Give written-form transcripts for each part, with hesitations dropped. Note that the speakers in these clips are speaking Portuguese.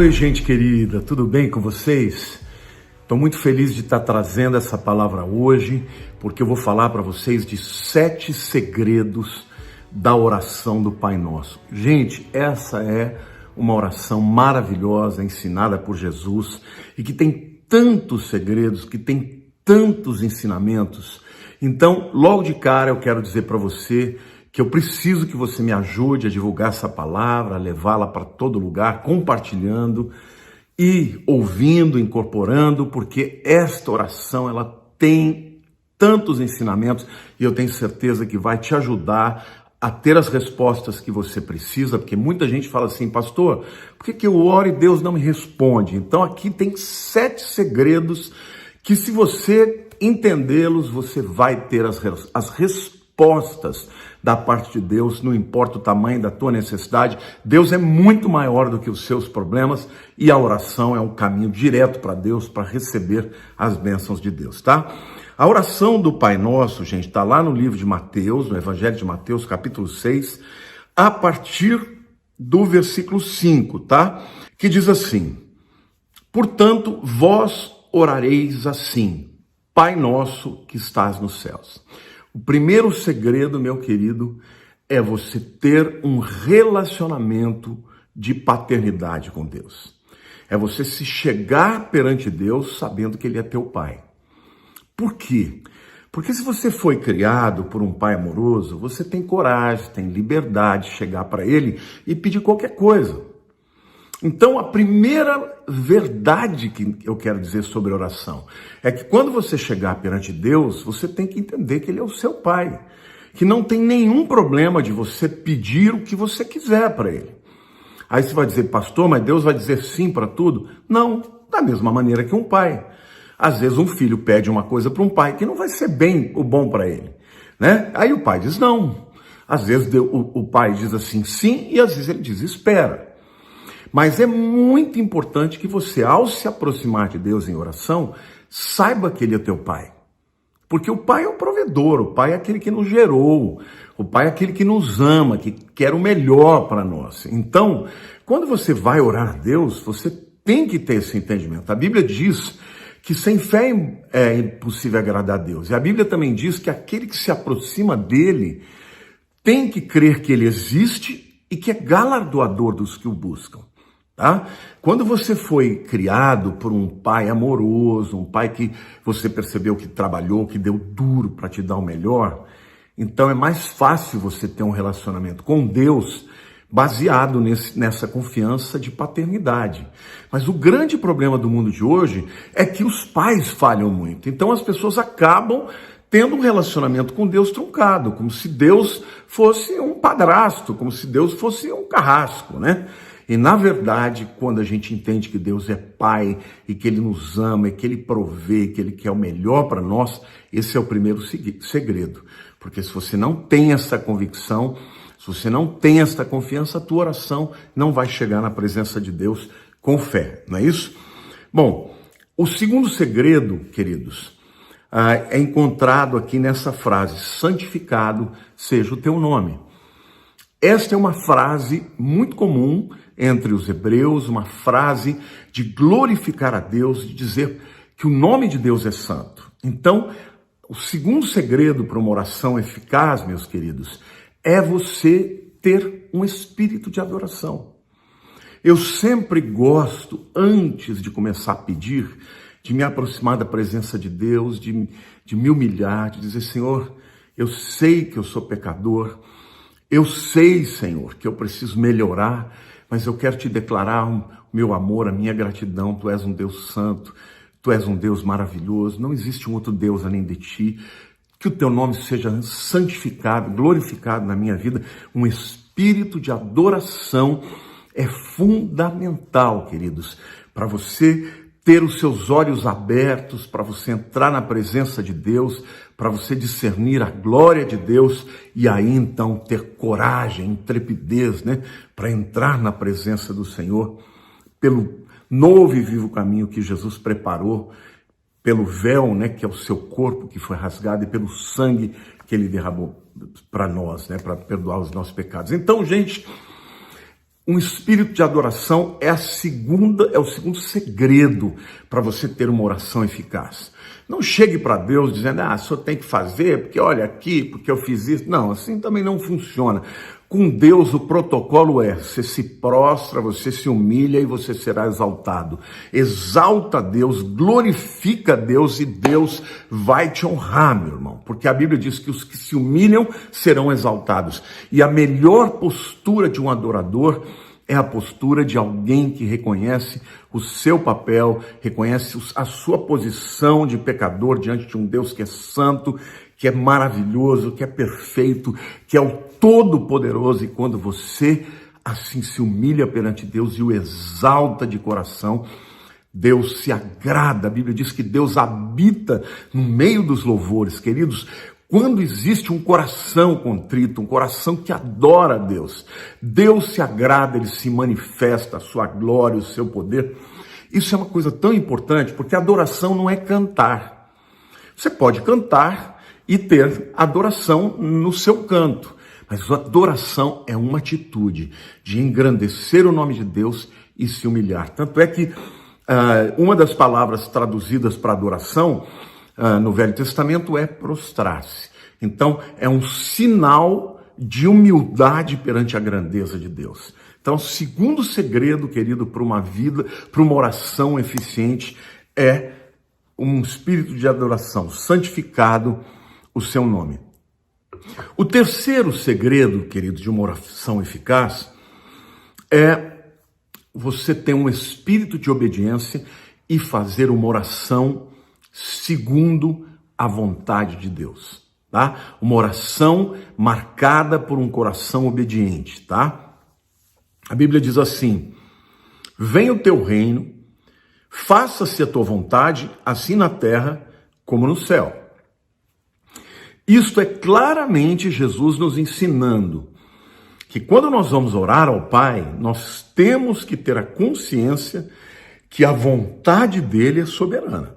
Oi, gente querida, tudo bem com vocês? Estou muito feliz de estar trazendo essa palavra hoje, porque eu vou falar para vocês de 7 segredos da oração do Pai Nosso. Gente, essa é uma oração maravilhosa, ensinada por Jesus, e que tem tantos segredos, que tem tantos ensinamentos. Então, logo de cara, eu quero dizer para você que eu preciso que você me ajude a divulgar essa palavra, a levá-la para todo lugar, compartilhando e ouvindo, incorporando, porque esta oração, ela tem tantos ensinamentos e eu tenho certeza que vai te ajudar a ter as respostas que você precisa, porque muita gente fala assim, pastor, por que eu oro e Deus não me responde? Então aqui tem 7 segredos que, se você entendê-los, você vai ter as respostas da parte de Deus, não importa o tamanho da tua necessidade. Deus é muito maior do que os seus problemas e a oração é um caminho direto para Deus, para receber as bênçãos de Deus, tá? A oração do Pai Nosso, gente, está lá no livro de Mateus, no Evangelho de Mateus, capítulo 6, a partir do versículo 5, tá? Que diz assim: portanto, vós orareis assim, Pai Nosso que estás nos céus. O primeiro segredo, meu querido, é você ter um relacionamento de paternidade com Deus. É você se chegar perante Deus sabendo que Ele é teu Pai. Por quê? Porque se você foi criado por um pai amoroso, você tem coragem, tem liberdade de chegar para Ele e pedir qualquer coisa. Então, a primeira verdade que eu quero dizer sobre oração é que quando você chegar perante Deus, você tem que entender que Ele é o seu Pai, que não tem nenhum problema de você pedir o que você quiser para Ele. Aí você vai dizer, pastor, mas Deus vai dizer sim para tudo? Não, da mesma maneira que um pai. Às vezes um filho pede uma coisa para um pai que não vai ser bem o bom para ele, né? Aí o pai diz não. Às vezes o pai diz assim sim e às vezes ele diz espera. Mas é muito importante que você, ao se aproximar de Deus em oração, saiba que Ele é teu Pai. Porque o Pai é o provedor, o Pai é aquele que nos gerou, o Pai é aquele que nos ama, que quer o melhor para nós. Então, quando você vai orar a Deus, você tem que ter esse entendimento. A Bíblia diz que sem fé é impossível agradar a Deus. E a Bíblia também diz que aquele que se aproxima dEle tem que crer que Ele existe e que é galardoador dos que o buscam. Tá? Quando você foi criado por um pai amoroso, um pai que você percebeu que trabalhou, que deu duro para te dar o melhor, então é mais fácil você ter um relacionamento com Deus baseado nessa confiança de paternidade. Mas o grande problema do mundo de hoje é que os pais falham muito. Então as pessoas acabam tendo um relacionamento com Deus truncado, como se Deus fosse um padrasto, como se Deus fosse um carrasco, né? E, na verdade, quando a gente entende que Deus é Pai e que Ele nos ama e que Ele provê, que Ele quer o melhor para nós, esse é o primeiro segredo. Porque se você não tem essa convicção, se você não tem essa confiança, a tua oração não vai chegar na presença de Deus com fé, não é isso? Bom, o segundo segredo, queridos, é encontrado aqui nessa frase: santificado seja o teu nome. Esta é uma frase muito comum entre os hebreus, uma frase de glorificar a Deus, de dizer que o nome de Deus é santo. Então, o segundo segredo para uma oração eficaz, meus queridos, é você ter um espírito de adoração. Eu sempre gosto, antes de começar a pedir, de me aproximar da presença de Deus, de me humilhar, de dizer, Senhor, eu sei que eu sou pecador, eu sei, Senhor, que eu preciso melhorar, mas eu quero te declarar o meu amor, a minha gratidão. Tu és um Deus santo, tu és um Deus maravilhoso, não existe um outro Deus além de ti. Que o teu nome seja santificado, glorificado na minha vida. Um espírito de adoração é fundamental, queridos, para você ter os seus olhos abertos, para você entrar na presença de Deus, para você discernir a glória de Deus e aí então ter coragem, intrepidez, né, para entrar na presença do Senhor pelo novo e vivo caminho que Jesus preparou, pelo véu, né, que é o seu corpo que foi rasgado e pelo sangue que Ele derramou para nós, né, para perdoar os nossos pecados. Então, gente, Um espírito de adoração é o segundo segredo para você ter uma oração eficaz. Não chegue para Deus dizendo, o senhor tem que fazer, porque olha aqui, porque eu fiz isso. Não, assim também não funciona. Com Deus o protocolo é, você se prostra, você se humilha e você será exaltado. Exalta Deus, glorifica Deus e Deus vai te honrar, meu irmão. Porque a Bíblia diz que os que se humilham serão exaltados. E a melhor postura de um adorador é a postura de alguém que reconhece o seu papel, reconhece a sua posição de pecador diante de um Deus que é santo, que é maravilhoso, que é perfeito, que é o Todo-Poderoso. E quando você assim se humilha perante Deus e o exalta de coração, Deus se agrada. A Bíblia diz que Deus habita no meio dos louvores. Queridos, quando existe um coração contrito, um coração que adora a Deus, Deus se agrada, Ele se manifesta, a sua glória, o seu poder. Isso é uma coisa tão importante, porque adoração não é cantar. Você pode cantar e ter adoração no seu canto, mas a adoração é uma atitude de engrandecer o nome de Deus e se humilhar. Tanto é que uma das palavras traduzidas para adoração no Velho Testamento é prostrar-se. Então, é um sinal de humildade perante a grandeza de Deus. Então, o segundo segredo, querido, para uma vida, para uma oração eficiente, é um espírito de adoração, santificado o seu nome. O terceiro segredo, querido, de uma oração eficaz, é você ter um espírito de obediência e fazer uma oração segundo a vontade de Deus, tá? Uma oração marcada por um coração obediente, tá? A Bíblia diz assim: venha o teu reino, faça-se a tua vontade, assim na terra como no céu. Isto é claramente Jesus nos ensinando que quando nós vamos orar ao Pai, nós temos que ter a consciência que a vontade dele é soberana.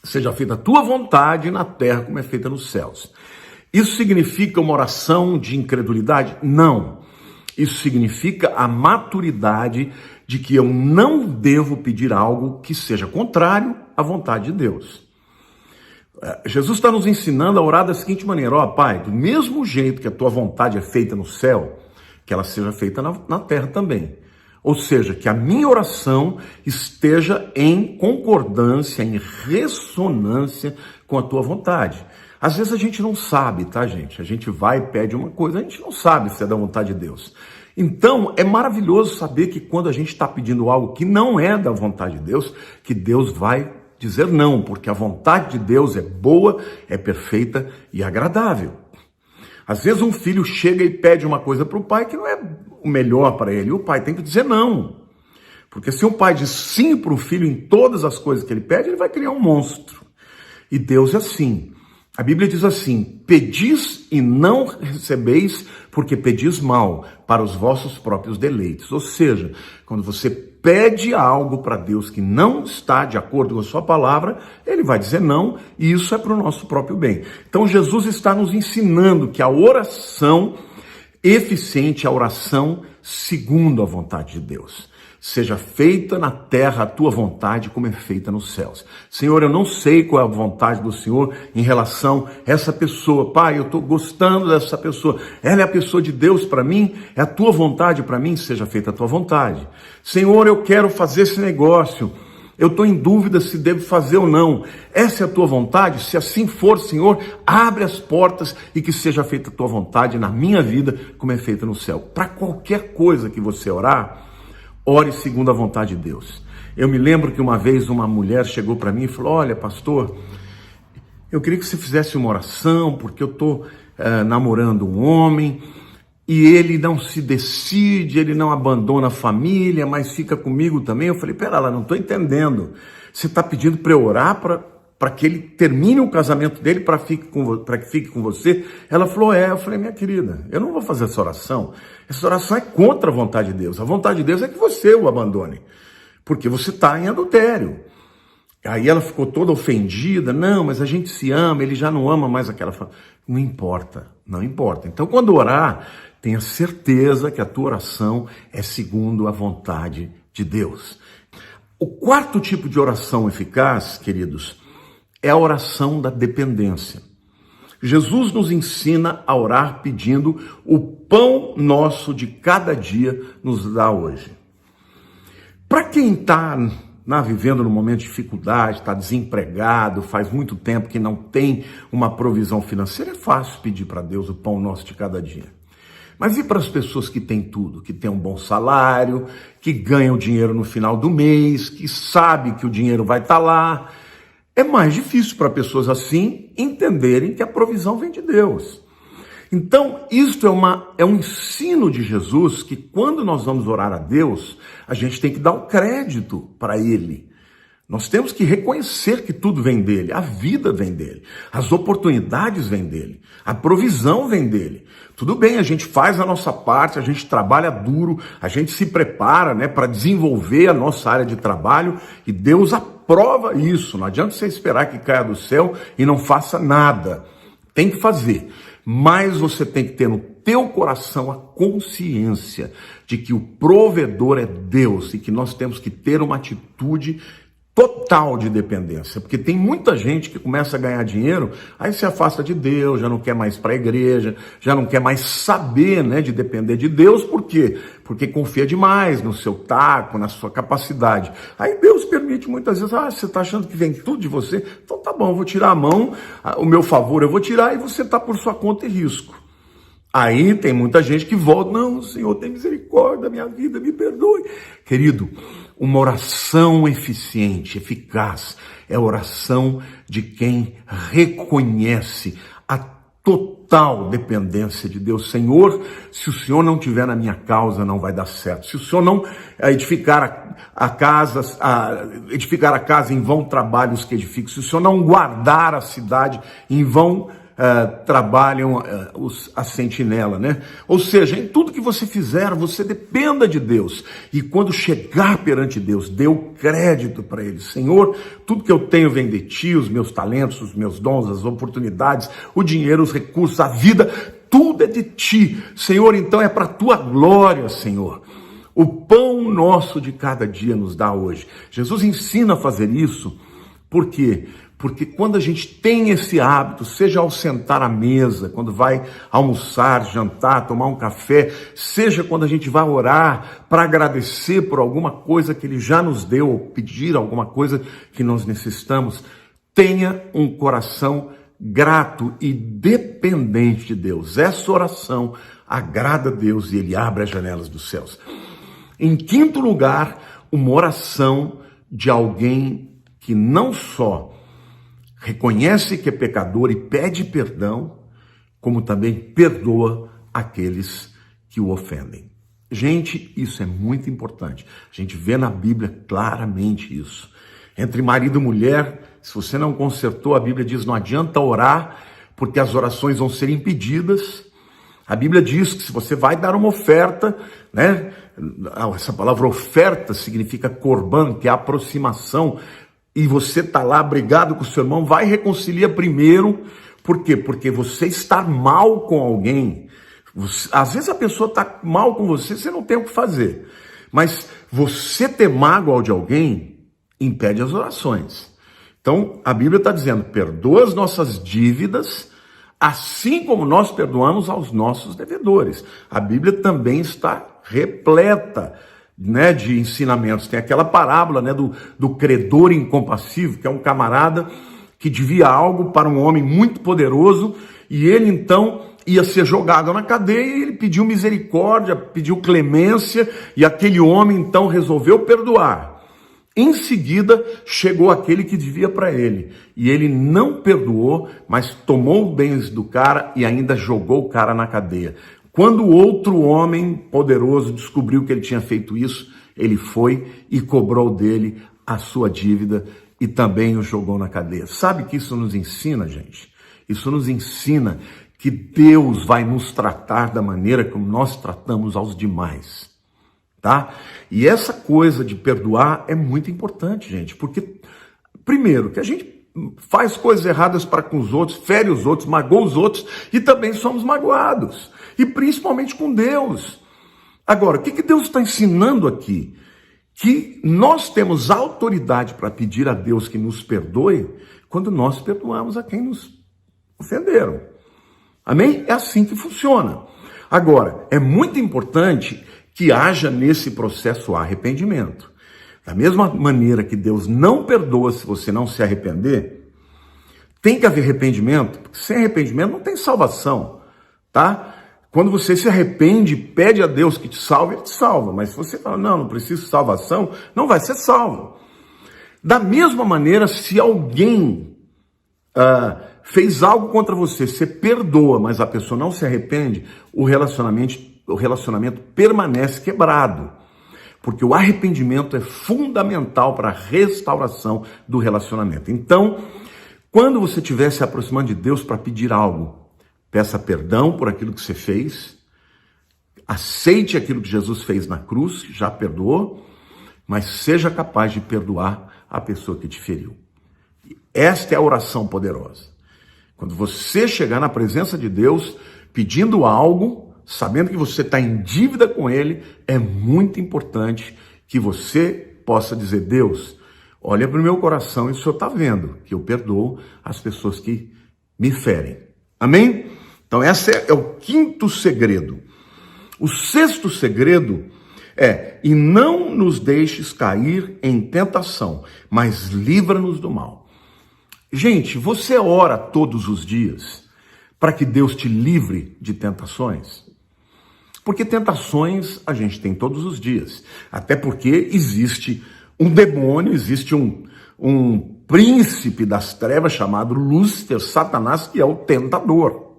Seja feita a tua vontade na terra como é feita nos céus. Isso significa uma oração de incredulidade? Não. Isso significa a maturidade de que eu não devo pedir algo que seja contrário à vontade de Deus. Jesus está nos ensinando a orar da seguinte maneira: ó Pai, do mesmo jeito que a tua vontade é feita no céu, que ela seja feita na terra também. Ou seja, que a minha oração esteja em concordância, em ressonância com a tua vontade. Às vezes a gente não sabe, tá, gente? A gente vai e pede uma coisa, a gente não sabe se é da vontade de Deus. Então, é maravilhoso saber que quando a gente está pedindo algo que não é da vontade de Deus, que Deus vai dizer não, porque a vontade de Deus é boa, é perfeita e agradável. Às vezes um filho chega e pede uma coisa para o pai que não é o melhor para ele, e o pai tem que dizer não. Porque se o pai diz sim para o filho em todas as coisas que ele pede, ele vai criar um monstro. E Deus é assim. A Bíblia diz assim: pedis e não recebeis, porque pedis mal, para os vossos próprios deleites. Ou seja, quando você pede algo para Deus que não está de acordo com a sua palavra, ele vai dizer não, e isso é para o nosso próprio bem. Então Jesus está nos ensinando que a oração eficiente é a oração segundo a vontade de Deus. Seja feita na terra a tua vontade como é feita nos céus. Senhor, eu não sei qual é a vontade do Senhor em relação a essa pessoa. Pai, eu estou gostando dessa pessoa. Ela é a pessoa de Deus para mim? É a tua vontade para mim? Seja feita a tua vontade. Senhor, eu quero fazer esse negócio. Eu estou em dúvida se devo fazer ou não. Essa é a tua vontade? Se assim for, Senhor, abre as portas e que seja feita a tua vontade na minha vida como é feita no céu. Para qualquer coisa que você orar, ore segundo a vontade de Deus. Eu me lembro que uma vez uma mulher chegou para mim e falou: olha, pastor, eu queria que você fizesse uma oração, porque eu estou namorando um homem e ele não se decide, ele não abandona a família, mas fica comigo também. Eu falei: pera lá, não estou entendendo. Você está pedindo para eu orar para que ele termine o casamento dele, para que fique com você? Ela falou: é. Eu falei: minha querida, eu não vou fazer essa oração. Essa oração é contra a vontade de Deus. A vontade de Deus é que você o abandone, porque você está em adultério. Aí ela ficou toda ofendida. Não, mas a gente se ama, ele já não ama mais aquela família. Não importa, não importa. Então, quando orar, Tenha certeza que a tua oração é segundo a vontade de Deus. O quarto tipo de oração eficaz, queridos, é a oração da dependência. Jesus nos ensina a orar pedindo: o pão nosso de cada dia nos dá hoje. Para quem está vivendo num momento de dificuldade, está desempregado, faz muito tempo que não tem uma provisão financeira, é fácil pedir para Deus o pão nosso de cada dia. Mas e para as pessoas que têm tudo, que têm um bom salário, que ganham dinheiro no final do mês, que sabem que o dinheiro vai estar lá? É mais difícil para pessoas assim entenderem que a provisão vem de Deus. Então, isto é um ensino de Jesus, que quando nós vamos orar a Deus, a gente tem que dar o crédito para Ele. Nós temos que reconhecer que tudo vem dele, a vida vem dele, as oportunidades vêm dele, a provisão vem dele. Tudo bem, a gente faz a nossa parte, a gente trabalha duro, a gente se prepara, para desenvolver a nossa área de trabalho, e Deus aprova isso. Não adianta você esperar que caia do céu e não faça nada. Tem que fazer. Mas você tem que ter no teu coração a consciência de que o provedor é Deus e que nós temos que ter uma atitude total de dependência, porque tem muita gente que começa a ganhar dinheiro, aí se afasta de Deus, já não quer mais para a igreja, já não quer mais saber, de depender de Deus. Por quê? Porque confia demais no seu taco, na sua capacidade. Aí Deus permite muitas vezes: você está achando que vem tudo de você? Então tá bom, vou tirar a mão, o meu favor eu vou tirar, e você está por sua conta e risco. Aí tem muita gente que volta: não, Senhor, tem misericórdia da minha vida, me perdoe. Querido, uma oração eficiente, eficaz, é a oração de quem reconhece a total dependência de Deus. Senhor, se o Senhor não estiver na minha causa, não vai dar certo. Se o Senhor não edificar a casa, em vão trabalhos que edificam. Se o Senhor não guardar a cidade, em vão trabalham a sentinela, Ou seja, em tudo que você fizer, você dependa de Deus. E quando chegar perante Deus, dê o crédito para Ele. Senhor, tudo que eu tenho vem de Ti, os meus talentos, os meus dons, as oportunidades, o dinheiro, os recursos, a vida, tudo é de Ti. Senhor, então é para a Tua glória, Senhor. O pão nosso de cada dia nos dá hoje. Jesus ensina a fazer isso. Por quê? Porque quando a gente tem esse hábito, seja ao sentar à mesa, quando vai almoçar, jantar, tomar um café, seja quando a gente vai orar para agradecer por alguma coisa que Ele já nos deu, ou pedir alguma coisa que nós necessitamos, tenha um coração grato e dependente de Deus. Essa oração agrada a Deus e Ele abre as janelas dos céus. Em quinto lugar, uma oração de alguém que não só reconhece que é pecador e pede perdão, como também perdoa aqueles que o ofendem. Gente, isso é muito importante. A gente vê na Bíblia claramente isso. Entre marido e mulher, se você não consertou, a Bíblia diz: não adianta orar, porque as orações vão ser impedidas. A Bíblia diz que se você vai dar uma oferta, essa palavra oferta significa korban, que é aproximação, e você está lá brigado com o seu irmão, vai e reconcilia primeiro. Por quê? Porque você estar mal com alguém, às vezes a pessoa está mal com você, você não tem o que fazer. Mas você ter mágoa de alguém impede as orações. Então, a Bíblia está dizendo: perdoa as nossas dívidas, assim como nós perdoamos aos nossos devedores. A Bíblia também está repleta de ensinamentos. Tem aquela parábola do credor incompassivo, que é um camarada que devia algo para um homem muito poderoso, e ele então ia ser jogado na cadeia, e ele pediu misericórdia, pediu clemência, e aquele homem então resolveu perdoar. Em seguida, chegou aquele que devia para ele, e ele não perdoou, mas tomou bens do cara e ainda jogou o cara na cadeia. Quando o outro homem poderoso descobriu que ele tinha feito isso, ele foi e cobrou dele a sua dívida e também o jogou na cadeia. Sabe que isso nos ensina, gente? Isso nos ensina que Deus vai nos tratar da maneira como nós tratamos aos demais, tá? E essa coisa de perdoar é muito importante, gente, porque, primeiro, que a gente faz coisas erradas para com os outros, fere os outros, magoa os outros e também somos magoados. E principalmente com Deus. Agora, o que Deus está ensinando aqui? Que nós temos autoridade para pedir a Deus que nos perdoe quando nós perdoamos a quem nos ofenderam. Amém? É assim que funciona. Agora, é muito importante que haja nesse processo arrependimento. Da mesma maneira que Deus não perdoa se você não se arrepender, tem que haver arrependimento, porque sem arrependimento não tem salvação, tá? Quando você se arrepende, pede a Deus que te salve, Ele te salva. Mas se você fala, não preciso de salvação, não vai ser salvo. Da mesma maneira, se alguém fez algo contra você, você perdoa, mas a pessoa não se arrepende, o relacionamento permanece quebrado. Porque o arrependimento é fundamental para a restauração do relacionamento. Então, quando você estiver se aproximando de Deus para pedir algo, peça perdão por aquilo que você fez, aceite aquilo que Jesus fez na cruz, já perdoou, mas seja capaz de perdoar a pessoa que te feriu. Esta é a oração poderosa. Quando você chegar na presença de Deus pedindo algo, sabendo que você está em dívida com Ele, é muito importante que você possa dizer, Deus, olha para o meu coração e o Senhor está vendo que eu perdoo as pessoas que me ferem. Amém? Então esse é o quinto segredo. O sexto segredo é, e não nos deixes cair em tentação, mas livra-nos do mal. Gente, você ora todos os dias para que Deus te livre de tentações? Porque tentações a gente tem todos os dias. Até porque existe um demônio, existe um príncipe das trevas chamado Lúcifer, Satanás, que é o tentador.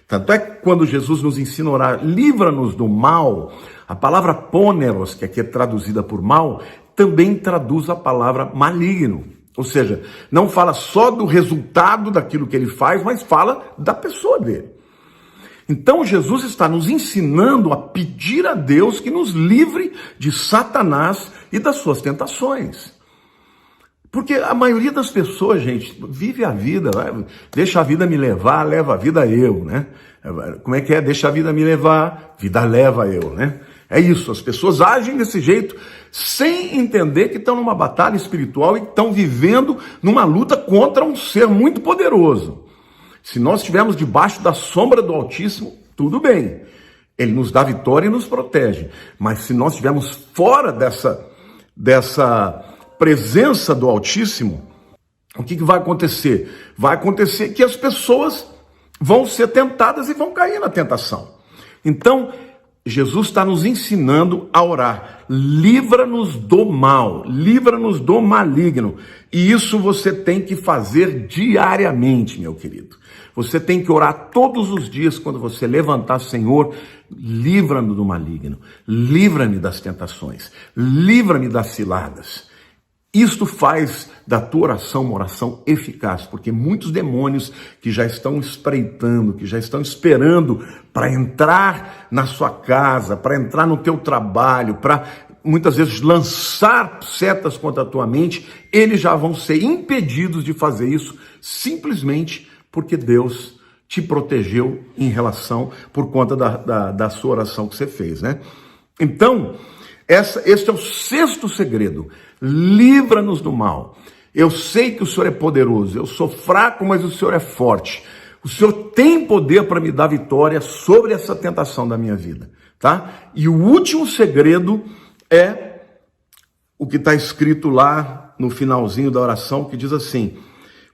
Tanto é que quando Jesus nos ensina a orar, livra-nos do mal, a palavra pôneros, que aqui é traduzida por mal, também traduz a palavra maligno. Ou seja, não fala só do resultado daquilo que ele faz, mas fala da pessoa dele. Então Jesus está nos ensinando a pedir a Deus que nos livre de Satanás e das suas tentações. Porque a maioria das pessoas, gente, vive a vida, deixa a vida me levar, leva a vida eu, né? Como é que é? Deixa a vida me levar, vida leva eu, né? É isso, as pessoas agem desse jeito sem entender que estão numa batalha espiritual e estão vivendo numa luta contra um ser muito poderoso. Se nós estivermos debaixo da sombra do Altíssimo, tudo bem. Ele nos dá vitória e nos protege. Mas se nós estivermos fora dessa presença do Altíssimo, o que vai acontecer? Vai acontecer que as pessoas vão ser tentadas e vão cair na tentação. Então, Jesus está nos ensinando a orar. Livra-nos do mal, livra-nos do maligno. E isso você tem que fazer diariamente, meu querido. Você tem que orar todos os dias quando você levantar, Senhor, livra-me do maligno, livra-me das tentações, livra-me das ciladas. Isto faz da tua oração uma oração eficaz, porque muitos demônios que já estão espreitando, que já estão esperando para entrar na sua casa, para entrar no teu trabalho, para muitas vezes lançar setas contra a tua mente, eles já vão ser impedidos de fazer isso simplesmente porque Deus te protegeu em relação, por conta da sua oração que você fez, né? Então, este é o sexto segredo. Livra-nos do mal. Eu sei que o Senhor é poderoso, eu sou fraco, mas o Senhor é forte. O Senhor tem poder para me dar vitória sobre essa tentação da minha vida, tá? E o último segredo é o que está escrito lá no finalzinho da oração, que diz assim: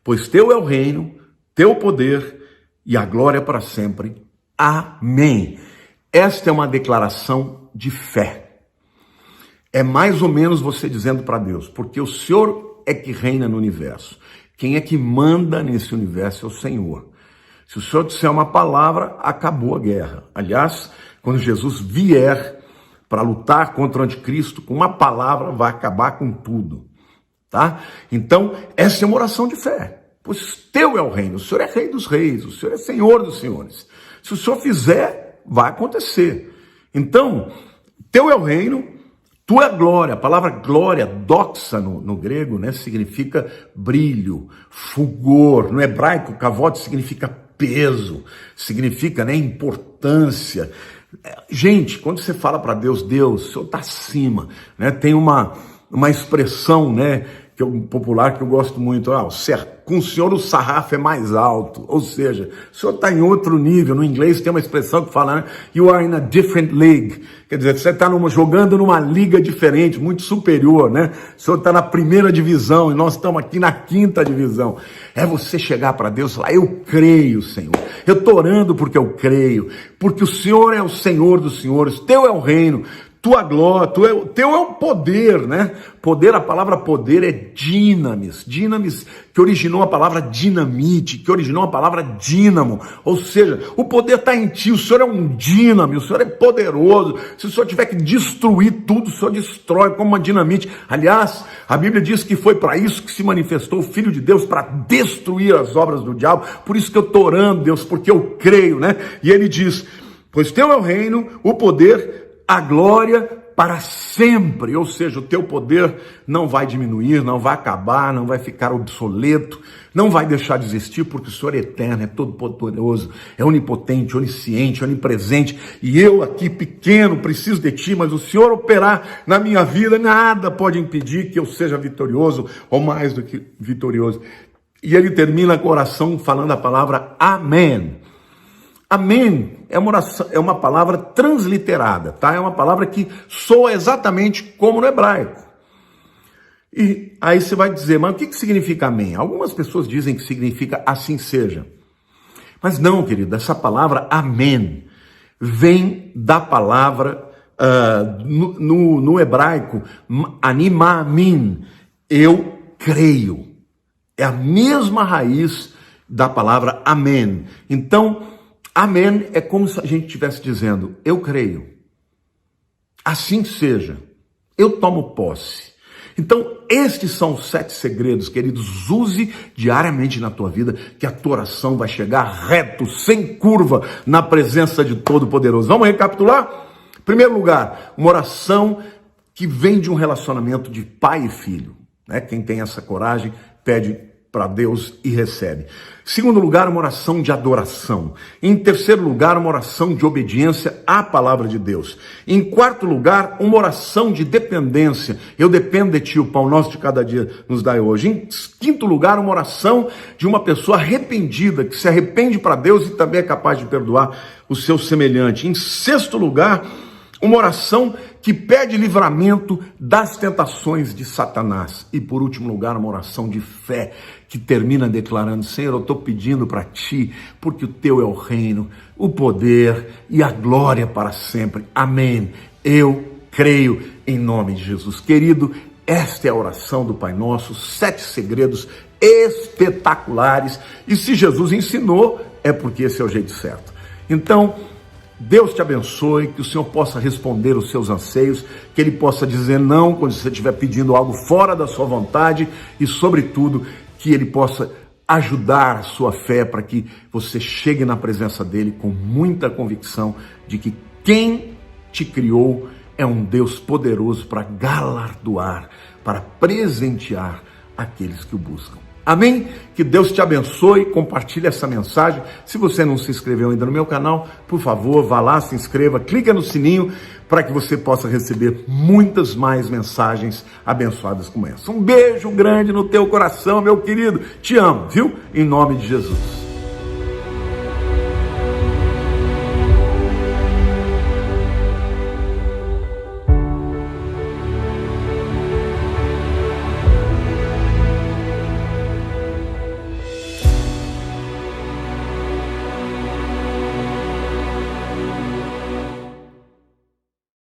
pois teu é o reino, teu poder e a glória para sempre. Amém. Esta é uma declaração de fé. É mais ou menos você dizendo para Deus, porque o Senhor é que reina no universo. Quem é que manda nesse universo é o Senhor. Se o Senhor disser uma palavra, acabou a guerra. Aliás, quando Jesus vier para lutar contra o anticristo, com uma palavra vai acabar com tudo, tá? Então, essa é uma oração de fé. Pois teu é o reino, o Senhor é rei dos reis, o Senhor é senhor dos senhores. Se o Senhor fizer, vai acontecer. Então, teu é o reino, Tua glória, a palavra glória, doxa no grego, né, significa brilho, fulgor. No hebraico, kavod significa peso, significa, né, importância. Gente, quando você fala para Deus, Deus, o Senhor está acima, né? Tem uma expressão, né, que popular que eu gosto muito, com o Senhor o sarrafo é mais alto, ou seja, o Senhor está em outro nível. No inglês tem uma expressão que fala, né, you are in a different league, quer dizer, você está jogando numa liga diferente, muito superior, né? O Senhor está na primeira divisão e nós estamos aqui na quinta divisão. É você chegar para Deus e falar, eu creio, Senhor, eu estou orando porque eu creio, porque o Senhor é o Senhor dos senhores, teu é o reino, tua glória, teu é o poder, né? Poder, a palavra poder é dinamis, que originou a palavra dinamite, que originou a palavra dínamo, ou seja, o poder está em ti, o Senhor é um dínamo, o Senhor é poderoso. Se o Senhor tiver que destruir tudo, o Senhor destrói como uma dinamite. Aliás, a Bíblia diz que foi para isso que se manifestou o Filho de Deus, para destruir as obras do diabo. Por isso que eu estou orando, Deus, porque eu creio, né? E ele diz, pois teu é o reino, o poder, a glória para sempre, ou seja, o teu poder não vai diminuir, não vai acabar, não vai ficar obsoleto, não vai deixar de existir, porque o Senhor é eterno, é todo poderoso, é onipotente, onisciente, onipresente, e eu aqui pequeno preciso de ti, mas o Senhor operar na minha vida, nada pode impedir que eu seja vitorioso, ou mais do que vitorioso. E ele termina com a oração falando a palavra amém. Amém é uma palavra transliterada, tá? É uma palavra que soa exatamente como no hebraico. E aí você vai dizer, mas o que significa amém? Algumas pessoas dizem que significa assim seja. Mas não, querido, essa palavra amém vem da palavra, no hebraico, animamin, eu creio. É a mesma raiz da palavra amém. Então, amém é como se a gente estivesse dizendo, eu creio, assim seja, eu tomo posse. Então, estes são os 7 segredos, queridos, use diariamente na tua vida, que a tua oração vai chegar reto, sem curva, na presença de Todo-Poderoso. Vamos recapitular? Em primeiro lugar, uma oração que vem de um relacionamento de pai e filho, né? Quem tem essa coragem, pede para Deus e recebe. Segundo lugar, uma oração de adoração. Em terceiro lugar, uma oração de obediência à palavra de Deus. Em quarto lugar, uma oração de dependência. Eu dependo de ti, o pão nosso de cada dia nos dai hoje. Em quinto lugar, uma oração de uma pessoa arrependida, que se arrepende para Deus e também é capaz de perdoar o seu semelhante. Em sexto lugar, uma oração que pede livramento das tentações de Satanás. E por último lugar, uma oração de fé, que termina declarando, Senhor, eu estou pedindo para ti, porque o teu é o reino, o poder e a glória para sempre. Amém. Eu creio em nome de Jesus. Querido, esta é a oração do Pai Nosso, 7 segredos espetaculares. E se Jesus ensinou, é porque esse é o jeito certo. Então, Deus te abençoe, que o Senhor possa responder os seus anseios, que Ele possa dizer não quando você estiver pedindo algo fora da sua vontade e, sobretudo, que Ele possa ajudar a sua fé para que você chegue na presença dEle com muita convicção de que quem te criou é um Deus poderoso para galardoar, para presentear aqueles que o buscam. Amém? Que Deus te abençoe, compartilhe essa mensagem. Se você não se inscreveu ainda no meu canal, por favor, vá lá, se inscreva, clica no sininho para que você possa receber muitas mais mensagens abençoadas como essa. Um beijo grande no teu coração, meu querido. Te amo, viu? Em nome de Jesus.